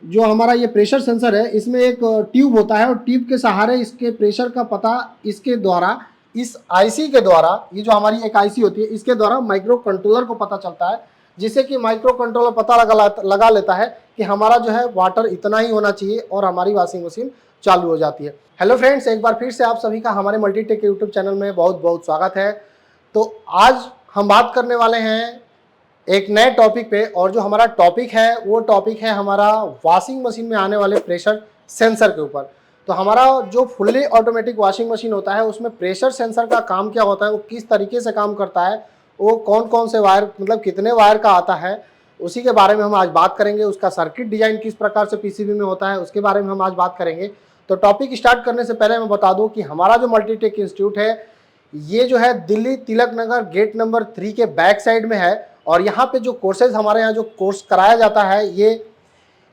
जो हमारा ये प्रेशर सेंसर है इसमें एक ट्यूब होता है और ट्यूब के सहारे इसके प्रेशर का पता इसके द्वारा, इस आईसी के द्वारा, ये जो हमारी एक आईसी होती है इसके द्वारा माइक्रो कंट्रोलर को पता चलता है, जिससे कि माइक्रो कंट्रोलर पता लगा लेता है कि हमारा जो है वाटर इतना ही होना चाहिए और हमारी वॉशिंग मशीन चालू हो जाती है। हेलो फ्रेंड्स, एक बार फिर से आप सभी का हमारे मल्टीटेक यूट्यूब चैनल में बहुत बहुत स्वागत है। तो आज हम बात करने वाले हैं एक नए टॉपिक पे, और जो हमारा टॉपिक है वो टॉपिक है हमारा वॉशिंग मशीन में आने वाले प्रेशर सेंसर के ऊपर। तो हमारा जो फुल्ली ऑटोमेटिक वॉशिंग मशीन होता है उसमें प्रेशर सेंसर का काम क्या होता है, वो किस तरीके से काम करता है, वो कौन कौन से वायर, मतलब कितने वायर का आता है, उसी के बारे में हम आज बात करेंगे। उसका सर्किट डिजाइन किस प्रकार से पीसीबी में होता है उसके बारे में हम आज बात करेंगे। तो टॉपिक स्टार्ट करने से पहले मैं बता दूं कि हमारा जो मल्टीटेक इंस्टीट्यूट है ये जो है दिल्ली तिलक नगर गेट नंबर 3 के बैक साइड में है। और यहाँ पे जो कोर्सेज हमारे यहाँ जो कोर्स कराया जाता है ये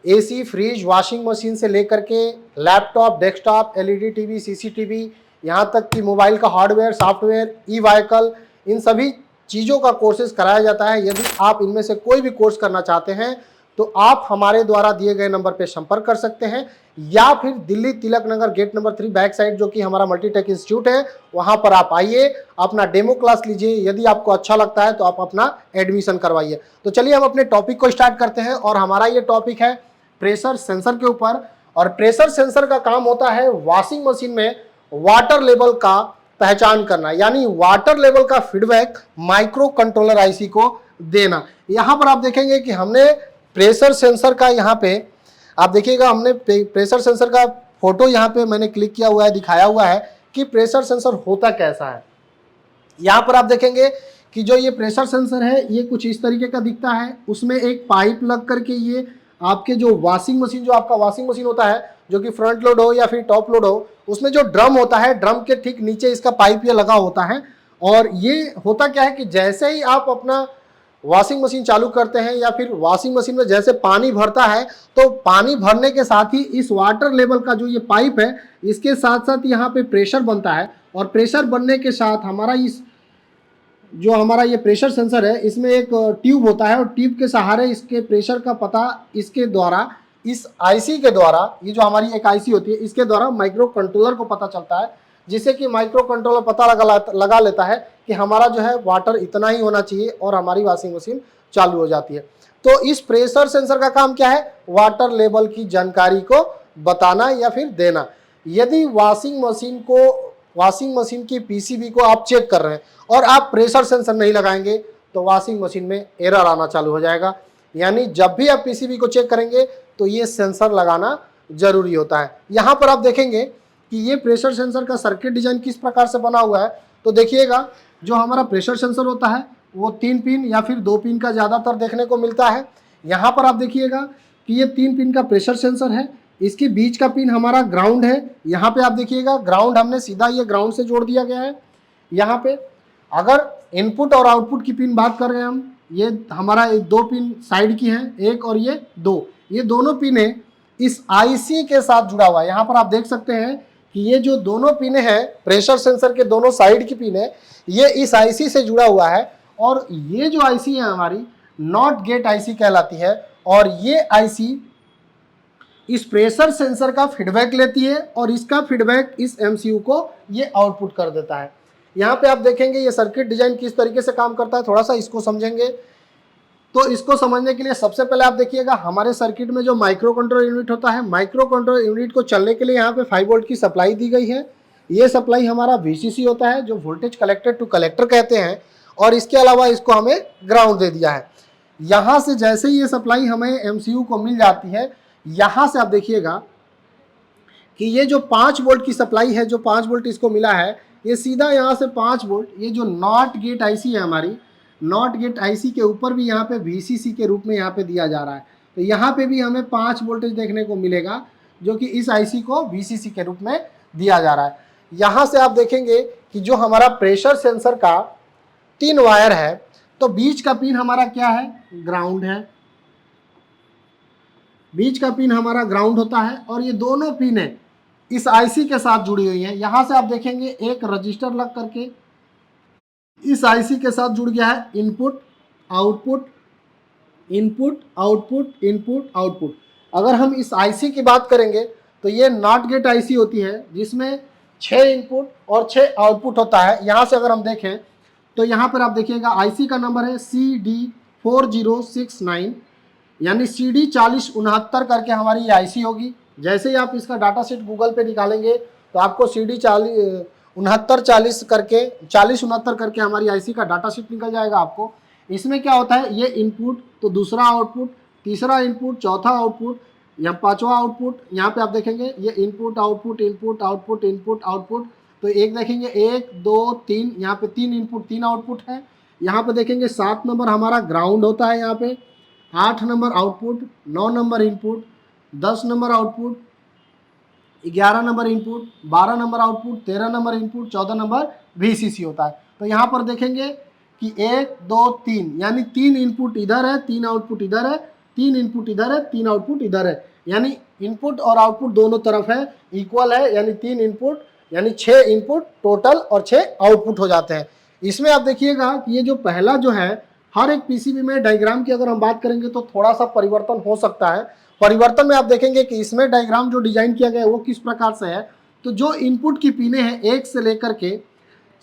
एसी, फ्रिज, वॉशिंग मशीन से लेकर के laptop, desktop, LED TV, CCTV, यहाँ तक कि मोबाइल का हार्डवेयर, सॉफ्टवेयर, ई व्हीकल, इन सभी चीज़ों का कोर्सेज कराया जाता है। यदि आप इनमें से कोई भी कोर्स करना चाहते हैं तो आप हमारे द्वारा दिए गए नंबर पर संपर्क कर सकते हैं, या फिर Delhi Tilak Nagar gate number 3 back side जो कि हमारा मल्टीटेक इंस्टीट्यूट है वहां पर आप आइए, अपना डेमो क्लास लीजिए। यदि आपको अच्छा लगता है तो आप अपना एडमिशन करवाइए। तो चलिए हम अपने टॉपिक को स्टार्ट करते हैं, और हमारा ये टॉपिक है प्रेशर सेंसर के ऊपर। और प्रेशर सेंसर का काम होता है वॉशिंग मशीन में वाटर लेवल का पहचान करना, यानी वाटर लेवल का फीडबैक माइक्रो कंट्रोलर आईसी को देना। यहां पर आप देखेंगे कि हमने प्रेशर सेंसर का, यहाँ पे आप देखिएगा हमने प्रेशर सेंसर का फोटो यहाँ पे मैंने क्लिक किया हुआ है, दिखाया हुआ है कि प्रेशर सेंसर होता कैसा है। यहाँ पर आप देखेंगे कि जो ये प्रेशर सेंसर है ये कुछ इस तरीके का दिखता है। उसमें एक पाइप लग करके ये आपके जो वॉशिंग मशीन, जो आपका वॉशिंग मशीन होता है जो कि फ्रंट लोड हो या फिर टॉप लोड हो, उसमें जो ड्रम होता है, ड्रम के ठीक नीचे इसका पाइप ये लगा होता है। और ये होता क्या है कि जैसे ही आप अपना वॉशिंग मशीन चालू करते हैं या फिर वॉशिंग मशीन में जैसे पानी भरता है, तो पानी भरने के साथ ही इस वाटर लेवल का जो ये पाइप है इसके साथ साथ यहाँ पे प्रेशर बनता है। और प्रेशर बनने के साथ हमारा ये प्रेशर सेंसर है इसमें एक ट्यूब होता है, और ट्यूब के सहारे इसके प्रेशर का पता इसके द्वारा, इस आईसी के द्वारा, ये जो हमारी एक आईसी होती है इसके द्वारा माइक्रो कंट्रोलर को पता चलता है, जिससे कि माइक्रो कंट्रोलर पता लगा लेता है कि हमारा जो है वाटर इतना ही होना चाहिए और हमारी वॉशिंग मशीन चालू हो जाती है। तो इस प्रेशर सेंसर का काम क्या है, वाटर लेवल की जानकारी को बताना या फिर देना। यदि वॉशिंग मशीन की पीसीबी को आप चेक कर रहे हैं और आप प्रेशर सेंसर नहीं लगाएंगे तो वॉशिंग मशीन में एरर आना चालू हो जाएगा। यानी जब भी आप पीसीबी को चेक करेंगे तो ये सेंसर लगाना जरूरी होता है। यहाँ पर आप देखेंगे कि ये प्रेशर सेंसर का सर्किट डिजाइन किस प्रकार से बना हुआ है। तो देखिएगा जो हमारा प्रेशर सेंसर होता है वो 3 पिन या फिर 2 पिन का ज़्यादातर देखने को मिलता है। यहाँ पर आप देखिएगा कि ये 3 पिन का प्रेशर सेंसर है, इसके बीच का पिन हमारा ग्राउंड है। यहाँ पे आप देखिएगा ग्राउंड हमने सीधा ये ग्राउंड से जोड़ दिया गया है। यहाँ पे अगर इनपुट और आउटपुट की पिन बात कर रहे हैं हम, ये हमारा 2 पिन साइड की है, एक और ये 2, ये दोनों पिने इस आईसी के साथ जुड़ा हुआ है। यहाँ पर आप देख सकते हैं कि ये जो दोनों पिन है प्रेशर सेंसर के दोनों साइड की पिन है, ये इस आईसी से जुड़ा हुआ है। और ये जो आईसी है हमारी नॉट गेट आईसी कहलाती है, और ये आईसी इस प्रेशर सेंसर का फीडबैक लेती है और इसका फीडबैक इस एमसीयू को ये आउटपुट कर देता है। यहाँ पे आप देखेंगे ये सर्किट डिजाइन किस तरीके से काम करता है, थोड़ा सा इसको समझेंगे। तो इसको समझने के लिए सबसे पहले आप देखिएगा हमारे सर्किट में जो माइक्रो कंट्रोल यूनिट होता है, माइक्रो कंट्रोल यूनिट को चलने के लिए यहाँ पे 5 वोल्ट की सप्लाई दी गई है। ये सप्लाई हमारा वीसीसी होता है जो वोल्टेज कलेक्टर टू कलेक्टर कहते हैं, और इसके अलावा इसको हमें ग्राउंड दे दिया है। यहाँ से जैसे ही ये सप्लाई हमें एमसीयू को मिल जाती है, यहाँ से आप देखिएगा कि ये जो 5 वोल्ट की सप्लाई है, जो 5 वोल्ट इसको मिला है, ये सीधा यहाँ से 5 वोल्ट, ये जो नॉट गेट आईसी है हमारी, नॉट गेट आईसी के ऊपर भी यहाँ पे वीसीसी के रूप में यहाँ पे दिया जा रहा है। तो यहाँ पे भी हमें 5 वोल्टेज देखने को मिलेगा जो कि इस आईसी को वीसीसी के रूप में दिया जा रहा है। यहाँ से आप देखेंगे कि जो हमारा प्रेशर सेंसर का 3 वायर है, तो बीच का पिन हमारा क्या है, ग्राउंड है। बीच का पिन हमारा ग्राउंड होता है, और ये दोनों पिन है इस आईसी के साथ जुड़ी हुई है। यहाँ से आप देखेंगे एक रजिस्टर लग करके इस आईसी के साथ जुड़ गया है, input output, input output, input output. अगर हम इस आईसी की बात करेंगे तो ये नॉट गेट आईसी होती है जिसमें 6 इनपुट और 6 आउटपुट होता है। यहाँ से अगर हम देखें तो यहाँ पर आप देखिएगा आईसी का नंबर है CD4069, यानी CD 4069 करके हमारी ये आईसी होगी। जैसे ही आप इसका डाटा सेट गूगल पे निकालेंगे तो आपको CD 4069 करके हमारी आईसी का डाटा सेट निकल जाएगा आपको। इसमें क्या होता है, ये इनपुट तो दूसरा आउटपुट, तीसरा इनपुट, चौथा आउटपुट, या पांचवा आउटपुट। यहाँ पे आप देखेंगे ये input output input output input output, तो एक देखेंगे 1 2 3, यहाँ पे 3 इनपुट 3 आउटपुट है। यहाँ पे देखेंगे 7 नंबर हमारा ग्राउंड होता है, यहाँ पे 8 number output, 9 number input, 10 number output, 11 number input, 12 number output, 13 number input, 14 number VCC होता है। तो यहाँ पर देखेंगे कि 1 2 3, यानी 3 इनपुट इधर है, 3 आउटपुट इधर है, 3 इनपुट इधर है, 3 आउटपुट इधर है, यानी इनपुट और आउटपुट दोनों तरफ है, इक्वल है, यानी 3 इनपुट यानी 6 इनपुट टोटल और 6 आउटपुट हो जाते हैं। इसमें आप देखिएगा कि ये जो पहला जो है, हर एक पीसीबी में डायग्राम की अगर हम बात करेंगे तो थोड़ा सा परिवर्तन हो सकता है। परिवर्तन में आप देखेंगे कि इसमें डायग्राम जो डिजाइन किया गया है वो किस प्रकार से है, तो जो इनपुट की पिने हैं 1 से लेकर के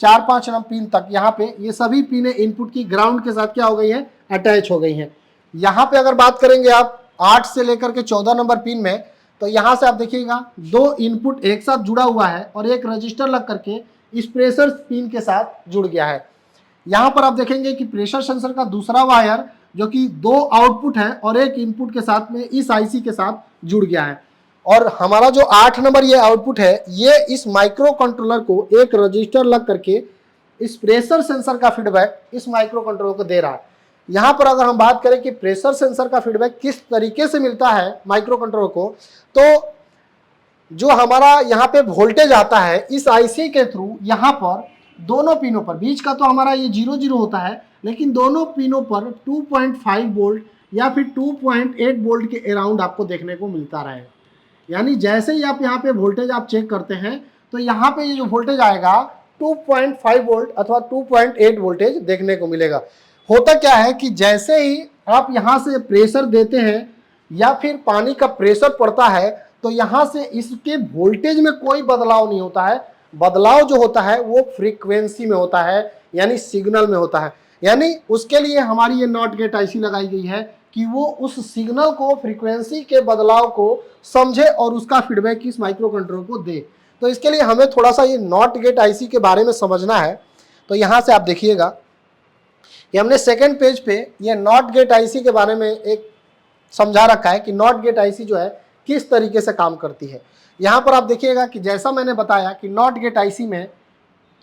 4 5 पिन तक, यहाँ पे ये सभी पिने इनपुट की ग्राउंड के साथ क्या हो गई है, अटैच हो गई हैं। यहाँ पे अगर बात करेंगे आप 8 से लेकर के 14 नंबर पिन में, तो यहाँ से आप देखिएगा 2 इनपुट एक साथ जुड़ा हुआ है और एक रजिस्टर लग करके इस प्रेशर पिन के साथ जुड़ गया है। यहाँ पर आप देखेंगे कि प्रेशर सेंसर का दूसरा वायर जो कि 2 आउटपुट है और एक इनपुट के साथ में इस आईसी के साथ जुड़ गया है। और हमारा जो 8 नंबर ये आउटपुट है, ये इस माइक्रो कंट्रोलर को एक रजिस्टर लग करके इस प्रेशर सेंसर का फीडबैक इस माइक्रो कंट्रोलर को दे रहा है। यहाँ पर अगर हम बात करें कि प्रेशर सेंसर का फीडबैक किस तरीके से मिलता है माइक्रो कंट्रोलर को, तो जो हमारा यहाँ पे वोल्टेज आता है इस आईसी के थ्रू, यहाँ पर दोनों पिनों पर, बीच का तो हमारा ये 0 0 होता है, लेकिन दोनों पिनों पर 2.5 वोल्ट या फिर 2.8 वोल्ट के अराउंड आपको देखने को मिलता रहे। यानी जैसे ही आप यहाँ पे वोल्टेज आप चेक करते हैं तो यहाँ पे ये जो वोल्टेज आएगा 2.5 वोल्ट अथवा 2.8 वोल्टेज देखने को मिलेगा। होता क्या है कि जैसे ही आप यहाँ से प्रेशर देते हैं या फिर पानी का प्रेशर पड़ता है तो यहाँ से इसके वोल्टेज में कोई बदलाव नहीं होता है। बदलाव जो होता है वो फ्रीक्वेंसी में होता है, यानी सिग्नल में होता है। यानी उसके लिए हमारी ये नॉट गेट आईसी लगाई गई है कि वो उस सिग्नल को, फ्रीक्वेंसी के बदलाव को समझे और उसका फीडबैक इस माइक्रो कंट्रोलर को दे। तो इसके लिए हमें थोड़ा सा ये नॉट गेट आईसी के बारे में समझना है। तो यहाँ से आप देखिएगा कि हमने सेकेंड पेज पे ये नॉट गेट आईसी के बारे में एक समझा रखा है कि नॉट गेट आईसी जो है किस तरीके से काम करती है। यहाँ पर आप देखिएगा कि जैसा मैंने बताया कि नॉट गेट आईसी में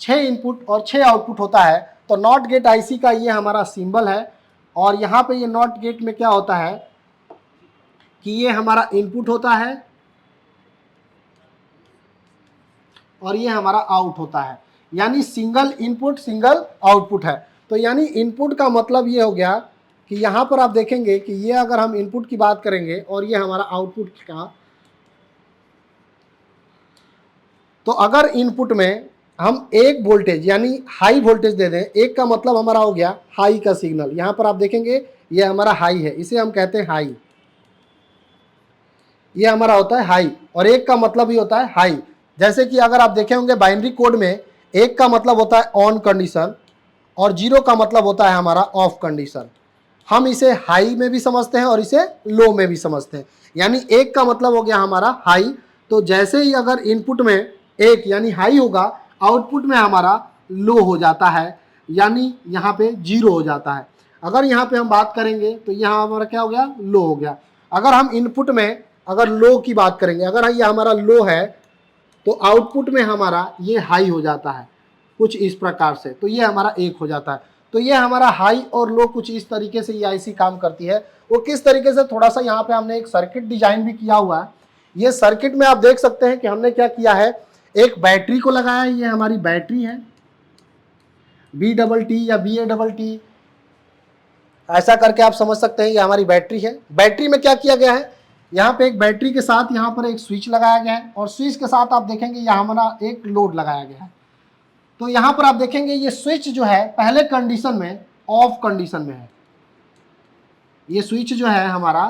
6 इनपुट और 6 आउटपुट होता है। तो नॉट गेट आईसी का ये हमारा सिंबल है और यहाँ पे ये नॉट गेट में क्या होता है कि ये हमारा इनपुट होता है और ये हमारा आउट होता है, यानी सिंगल इनपुट सिंगल आउटपुट है। तो यानी इनपुट का मतलब ये हो गया कि यहाँ पर आप देखेंगे कि ये अगर हम इनपुट की बात करेंगे और ये हमारा आउटपुट का, तो अगर इनपुट में हम एक वोल्टेज यानी हाई वोल्टेज दे दें, एक का मतलब हमारा हो गया हाई का सिग्नल। यहाँ पर आप देखेंगे ये हमारा हाई है, इसे हम कहते हैं हाई, ये हमारा होता है हाई, और एक का मतलब ही होता है हाई। जैसे कि अगर आप देखे होंगे बाइनरी कोड में एक का मतलब होता है ऑन कंडीशन और 0 का मतलब होता है हमारा ऑफ कंडीशन। हम इसे हाई में भी समझते हैं और इसे लो में भी समझते हैं। यानी एक का मतलब हो गया हमारा हाई, तो जैसे ही अगर इनपुट में एक यानी हाई होगा, आउटपुट में हमारा लो हो जाता है, यानी यहाँ पे 0 हो जाता है। अगर यहाँ पे हम बात करेंगे तो यहाँ हमारा क्या हो गया, लो हो गया। अगर हम इनपुट में अगर लो की बात करेंगे, अगर ये हमारा लो है तो आउटपुट में हमारा ये हाई हो जाता है कुछ इस प्रकार से, तो ये हमारा 1 हो जाता है। तो ये हमारा हाई और लो कुछ इस तरीके से ये आईसी काम करती है। वो किस तरीके से, थोड़ा सा यहाँ पे हमने एक सर्किट डिजाइन भी किया हुआ है। ये सर्किट में आप देख सकते हैं कि हमने क्या किया है, एक बैटरी को लगाया है, ये हमारी बैटरी है BTT या BATT, ऐसा करके आप समझ सकते हैं ये हमारी बैटरी है। बैटरी में क्या किया गया है, यहाँ पे एक बैटरी के साथ यहाँ पर एक स्विच लगाया गया है और स्विच के साथ आप देखेंगे यहाँ हमारा एक लोड लगाया गया है। तो यहाँ पर आप देखेंगे ये स्विच जो है पहले कंडीशन में ऑफ कंडीशन में है। ये स्विच जो है हमारा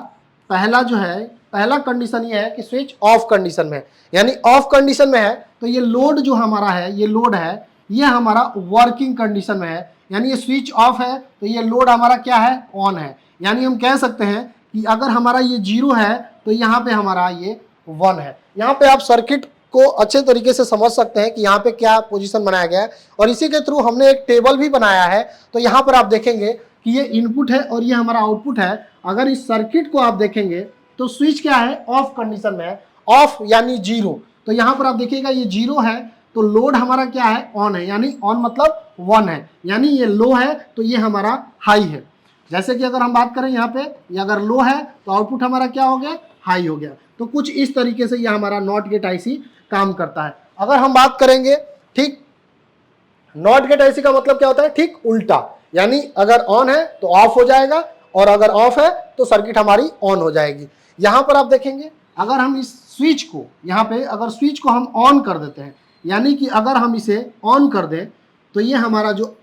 पहला जो है पहला कंडीशन ये है कि स्विच ऑफ कंडीशन में है, यानी ऑफ कंडीशन में है तो ये लोड जो हमारा है, ये लोड है, ये हमारा वर्किंग कंडीशन में है, यानी ये स्विच ऑफ है तो ये लोड हमारा क्या है, ऑन है। यानी हम कह सकते हैं कि अगर हमारा ये 0 है तो यहाँ पे हमारा ये 1 है। यहाँ पे आप सर्किट को अच्छे तरीके से समझ सकते हैं कि यहाँ पे क्या पोजीशन बनाया गया है, और इसी के थ्रू हमने एक टेबल भी बनाया है। तो यहाँ पर आप देखेंगे कि ये इनपुट है और ये हमारा आउटपुट है। अगर इस सर्किट को आप देखेंगे तो स्विच क्या है, ऑफ कंडीशन में है, ऑफ यानी 0। तो यहाँ पर आप देखिएगा ये 0 है तो लोड हमारा क्या है, ऑन है, यानी ऑन मतलब 1 है, यानी ये लो है तो ये हमारा हाई है। जैसे कि अगर हम बात करें यहाँ पे, ये अगर लो है तो आउटपुट हमारा क्या हो गया, हाई हो गया। तो कुछ इस तरीके से ये हमारा नॉट गेट आईसी काम करता है। अगर हम बात करेंगे ठीक नॉट गेट आईसी का मतलब क्या होता है, ठीक उल्टा, यानी अगर ऑन है तो ऑफ हो जाएगा और अगर ऑफ है तो सर्किट हमारी ऑन हो जाएगी। यहां पर आप देखेंगे अगर हम इस स्विच को, यहाँ पे अगर स्विच को हम ऑन कर देते हैं, यानी कि अगर हम इसे ऑन कर दें तो ये हमारा जो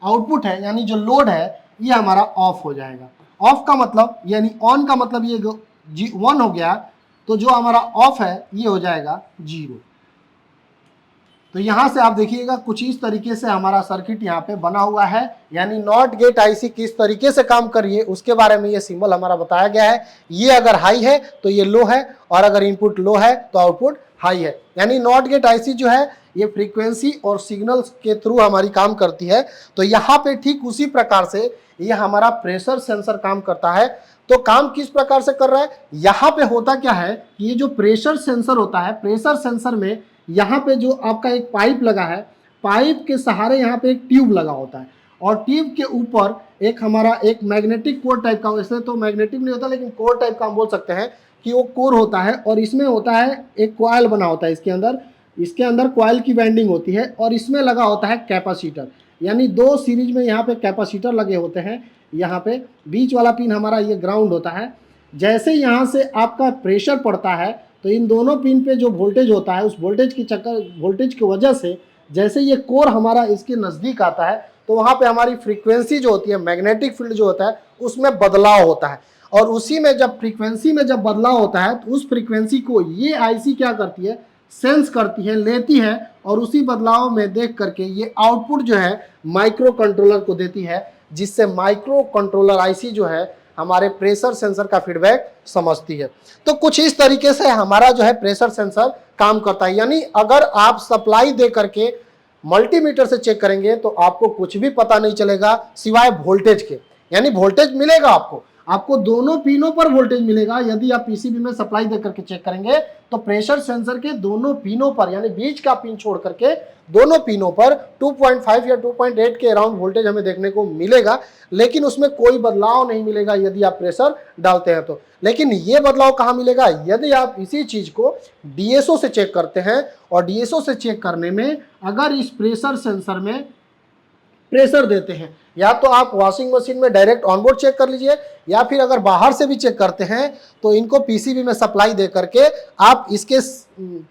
आउटपुट है यानी जो लोड है ये हमारा ऑफ हो जाएगा। ऑफ का मतलब यानी ऑन का मतलब ये 1 हो गया तो जो हमारा ऑफ है ये हो जाएगा 0। तो यहाँ से आप देखिएगा कुछ इस तरीके से हमारा सर्किट यहाँ पे बना हुआ है, यानी नॉट गेट आईसी किस तरीके से काम कर रही है उसके बारे में ये सिंबल हमारा बताया गया है। ये अगर हाई है तो ये लो है और अगर इनपुट लो है तो आउटपुट हाई है। यानी नॉट गेट आईसी जो है ये फ्रीक्वेंसी और सिग्नल्स के थ्रू हमारी काम करती है। तो यहाँ पे ठीक उसी प्रकार से ये हमारा प्रेशर सेंसर काम करता है। तो काम किस प्रकार से कर रहा है, यहाँ पे होता क्या है कि ये जो प्रेशर सेंसर होता है, प्रेशर सेंसर में यहाँ पे जो आपका एक पाइप लगा है, पाइप के सहारे यहाँ पे एक ट्यूब लगा होता है और ट्यूब के ऊपर एक हमारा एक मैग्नेटिक कोर टाइप का, वैसे तो मैग्नेटिक नहीं होता लेकिन कोर टाइप का हम बोल सकते हैं कि वो कोर होता है और इसमें होता है एक कॉइल बना होता है, इसके अंदर कॉइल की वाइंडिंग होती है और इसमें लगा होता है कैपेसिटर, यानी 2 सीरीज में यहाँ पे कैपेसिटर लगे होते हैं। यहाँ पे बीच वाला पिन हमारा ये ग्राउंड होता है। जैसे यहाँ से आपका प्रेशर पड़ता है तो इन दोनों पिन पे जो वोल्टेज होता है उस वोल्टेज की वजह से जैसे ये कोर हमारा इसके नज़दीक आता है तो वहाँ पे हमारी फ्रीक्वेंसी जो होती है, मैग्नेटिक फील्ड जो होता है उसमें बदलाव होता है और उसी में जब फ्रीक्वेंसी में जब बदलाव होता है तो उस फ्रीक्वेंसी को ये आईसी क्या करती है, सेंस करती है, लेती है और उसी बदलाव में देख करके ये आउटपुट जो है माइक्रो कंट्रोलर को देती है, जिससे माइक्रो कंट्रोलर आईसी जो है हमारे प्रेशर सेंसर का फीडबैक समझती है। तो कुछ इस तरीके से हमारा जो है प्रेशर सेंसर काम करता है। यानी अगर आप सप्लाई दे करके मल्टीमीटर से चेक करेंगे तो आपको कुछ भी पता नहीं चलेगा सिवाय वोल्टेज के, यानी वोल्टेज मिलेगा आपको दोनों पिनों पर वोल्टेज मिलेगा। यदि आप पीसीबी में सप्लाई दे करके चेक करेंगे तो प्रेशर सेंसर के दोनों पिनों पर, यानी बीच का पिन छोड़ करके दोनों पिनों पर 2.5 या 2.8 के अराउंड वोल्टेज हमें देखने को मिलेगा, लेकिन उसमें कोई बदलाव नहीं मिलेगा यदि आप प्रेशर डालते हैं तो। लेकिन ये बदलाव कहाँ मिलेगा, यदि आप इसी चीज को डीएसओ से चेक करते हैं और डीएसओ से चेक करने में अगर इस प्रेशर सेंसर में प्रेशर देते हैं, या तो आप वॉशिंग मशीन में डायरेक्ट ऑनबोर्ड चेक कर लीजिए या फिर अगर बाहर से भी चेक करते हैं तो इनको पीसीबी में सप्लाई दे करके आप इसके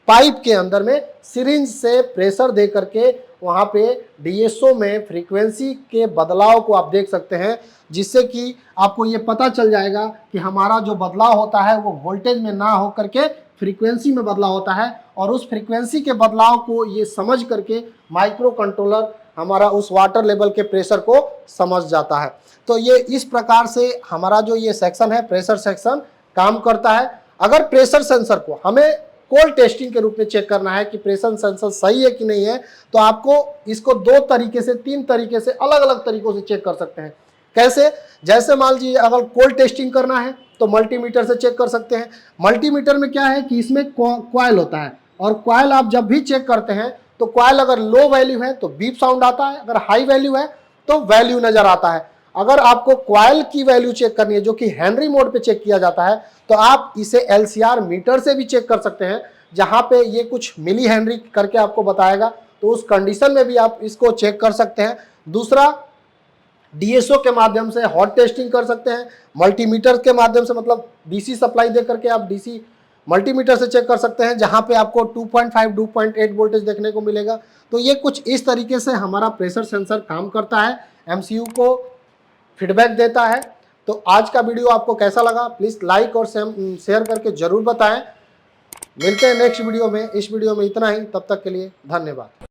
पाइप के अंदर में सिरिंज से प्रेशर दे करके वहाँ पे डीएसओ में फ्रीक्वेंसी के बदलाव को आप देख सकते हैं, जिससे कि आपको ये पता चल जाएगा कि हमारा जो बदलाव होता है वो वोल्टेज में ना हो करके फ्रीक्वेंसी में बदलाव होता है और उस फ्रीक्वेंसी के बदलाव को ये समझ करके माइक्रो कंट्रोलर हमारा उस वाटर लेवल के प्रेशर को समझ जाता है। तो ये इस प्रकार से हमारा जो ये सेक्शन है प्रेशर सेक्शन काम करता है। अगर प्रेशर सेंसर को हमें कोल्ड टेस्टिंग के रूप में चेक करना है कि प्रेशर सेंसर सही है कि नहीं है, तो आपको इसको 2 तरीके से 3 तरीके से अलग अलग तरीकों से चेक कर सकते हैं। कैसे, जैसे मान लीजिए अगर कोल्ड टेस्टिंग करना है तो मल्टीमीटर से चेक कर सकते हैं। मल्टीमीटर में क्या है कि इसमें कॉइल होता है और कॉइल आप जब भी चेक करते हैं तो कॉइल अगर लो वैल्यू है तो बीप साउंड आता है, अगर हाई वैल्यू है तो वैल्यू नजर आता है। अगर आपको कॉइल की वैल्यू चेक करनी है जो कि हेनरी मोड पे चेक किया जाता है तो आप इसे एलसीआर मीटर से भी चेक कर सकते हैं, जहां पे ये कुछ मिली हेनरी करके आपको बताएगा, तो उस कंडीशन में भी आप इसको चेक कर सकते हैं। दूसरा, डीएसओ के माध्यम से हॉट टेस्टिंग कर सकते हैं। मल्टीमीटर के माध्यम से मतलब डीसी सप्लाई दे करके आप डीसी मल्टीमीटर से चेक कर सकते हैं, जहां पे आपको 2.5 2.8 वोल्टेज देखने को मिलेगा। तो ये कुछ इस तरीके से हमारा प्रेशर सेंसर काम करता है, एमसीयू को फीडबैक देता है। तो आज का वीडियो आपको कैसा लगा प्लीज़ लाइक और शेयर करके जरूर बताएं। मिलते हैं नेक्स्ट वीडियो में। इस वीडियो में इतना ही, तब तक के लिए धन्यवाद।